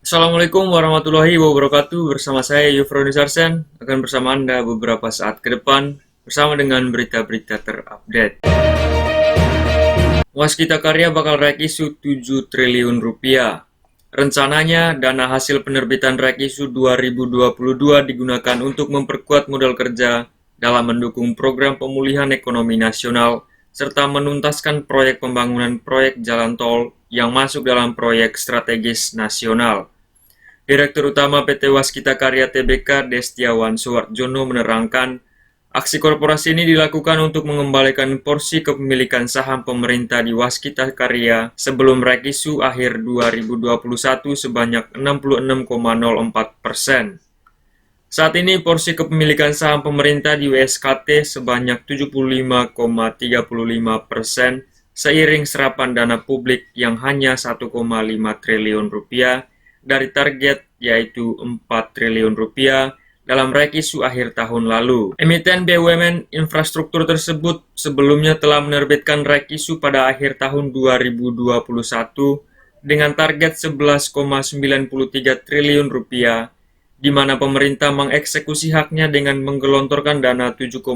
Assalamualaikum warahmatullahi wabarakatuh. Bersama saya Yufroni Sarsen akan bersama Anda beberapa saat ke depan bersama dengan berita-berita terupdate. Waskita Karya bakal raih isu 7 triliun rupiah. Rencananya dana hasil penerbitan raih isu 2022 digunakan untuk memperkuat modal kerja dalam mendukung program pemulihan ekonomi nasional serta menuntaskan proyek pembangunan proyek jalan tol yang masuk dalam proyek strategis nasional. Direktur Utama PT Waskita Karya Tbk Destiawan Suwarjono menerangkan, aksi korporasi ini dilakukan untuk mengembalikan porsi kepemilikan saham pemerintah di Waskita Karya sebelum raih isu akhir 2021 sebanyak 66,04%. Saat ini porsi kepemilikan saham pemerintah di WSKT sebanyak 75,35% seiring serapan dana publik yang hanya 1,5 triliun rupiah dari target yaitu 4 triliun rupiah dalam raih isu akhir tahun lalu. Emiten BUMN infrastruktur tersebut sebelumnya telah menerbitkan raih isu pada akhir tahun 2021 dengan target 11,93 triliun rupiah, di mana pemerintah mengeksekusi haknya dengan menggelontorkan dana 7,9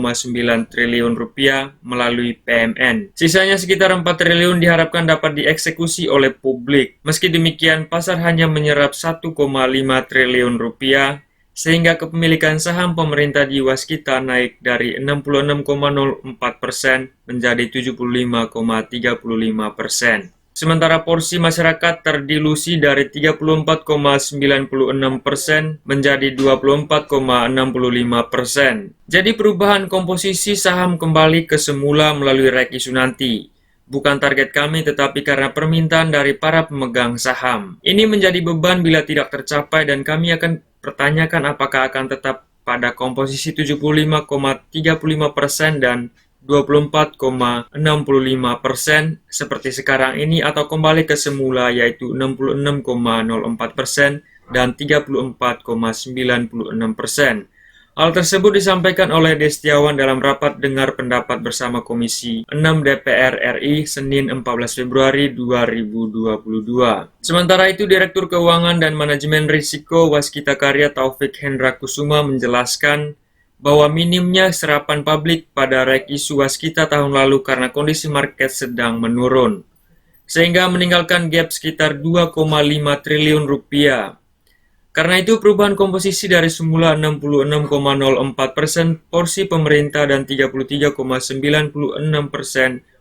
triliun rupiah melalui PMN. Sisanya sekitar 4 triliun diharapkan dapat dieksekusi oleh publik. Meski demikian, pasar hanya menyerap 1,5 triliun rupiah, sehingga kepemilikan saham pemerintah di Waskita naik dari 66,04% menjadi 75,35%. Sementara porsi masyarakat terdilusi dari 34,96% menjadi 24,65%. Jadi perubahan komposisi saham kembali ke semula melalui raih isu nanti. Bukan target kami tetapi karena permintaan dari para pemegang saham. Ini menjadi beban bila tidak tercapai dan kami akan pertanyakan apakah akan tetap pada komposisi 75,35% dan 24,65% seperti sekarang ini atau kembali ke semula yaitu 66,04% dan 34,96%. Hal tersebut disampaikan oleh Destiawan dalam rapat dengar pendapat bersama Komisi 6 DPR RI Senin 14 Februari 2022. Sementara itu, Direktur Keuangan dan Manajemen Risiko Waskita Karya Taufik Hendra Kusuma menjelaskan bahwa minimnya serapan publik pada raih isu Waskita tahun lalu karena kondisi market sedang menurun, sehingga meninggalkan gap sekitar 2,5 triliun rupiah. Karena itu perubahan komposisi dari semula 66,04% porsi pemerintah dan 33,96%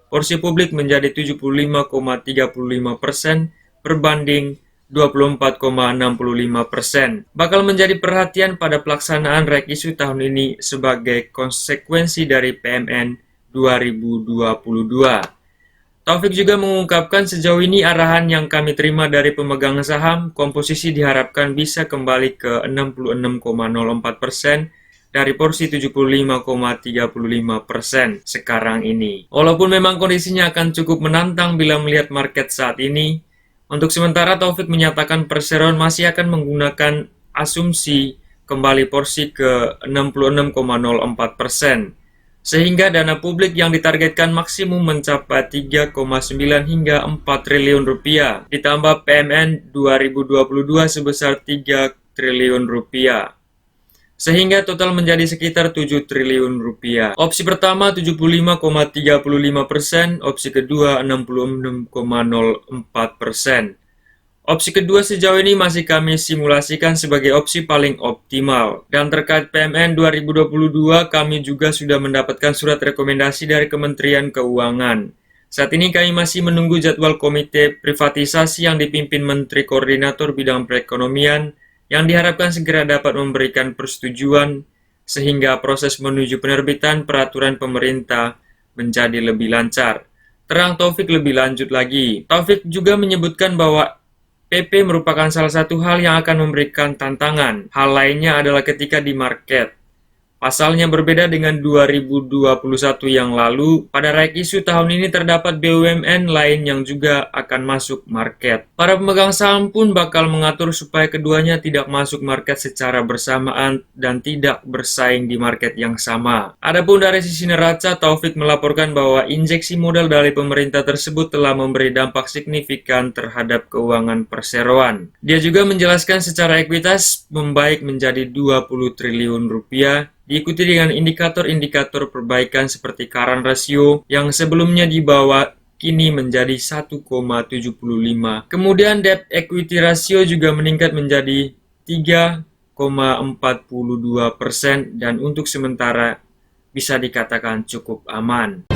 porsi publik menjadi 75,35% berbanding 24,65%. Bakal menjadi perhatian pada pelaksanaan raih isu tahun ini sebagai konsekuensi dari PMN 2022. Taufik juga mengungkapkan sejauh ini arahan yang kami terima dari pemegang saham, komposisi diharapkan bisa kembali ke 66,04% dari porsi 75,35% sekarang ini. Walaupun memang kondisinya akan cukup menantang bila melihat market saat ini, untuk sementara Taufik menyatakan perseroan masih akan menggunakan asumsi kembali porsi ke 66,04%, sehingga dana publik yang ditargetkan maksimum mencapai 3,9 hingga 4 triliun rupiah, ditambah PMN 2022 sebesar 3 triliun rupiah. Sehingga total menjadi sekitar 7 triliun rupiah. Opsi pertama 75,35%, opsi kedua 66,04%. Opsi kedua sejauh ini masih kami simulasikan sebagai opsi paling optimal. Dan terkait PMN 2022, kami juga sudah mendapatkan surat rekomendasi dari Kementerian Keuangan. Saat ini kami masih menunggu jadwal komite privatisasi yang dipimpin Menteri Koordinator Bidang Perekonomian, yang diharapkan segera dapat memberikan persetujuan sehingga proses menuju penerbitan peraturan pemerintah menjadi lebih lancar. Terang Taufik lebih lanjut lagi. Taufik juga menyebutkan bahwa PP merupakan salah satu hal yang akan memberikan tantangan. Hal lainnya adalah ketika di market. Pasalnya berbeda dengan 2021 yang lalu, pada right issue tahun ini terdapat BUMN lain yang juga akan masuk market. Para pemegang saham pun bakal mengatur supaya keduanya tidak masuk market secara bersamaan dan tidak bersaing di market yang sama. Adapun dari sisi neraca, Taufik melaporkan bahwa injeksi modal dari pemerintah tersebut telah memberi dampak signifikan terhadap keuangan perseroan. Dia juga menjelaskan secara ekuitas membaik menjadi 20 triliun rupiah, diikuti dengan indikator-indikator perbaikan seperti current ratio yang sebelumnya di bawah kini menjadi 1,75. Kemudian debt equity ratio juga meningkat menjadi 3,42% dan untuk sementara bisa dikatakan cukup aman.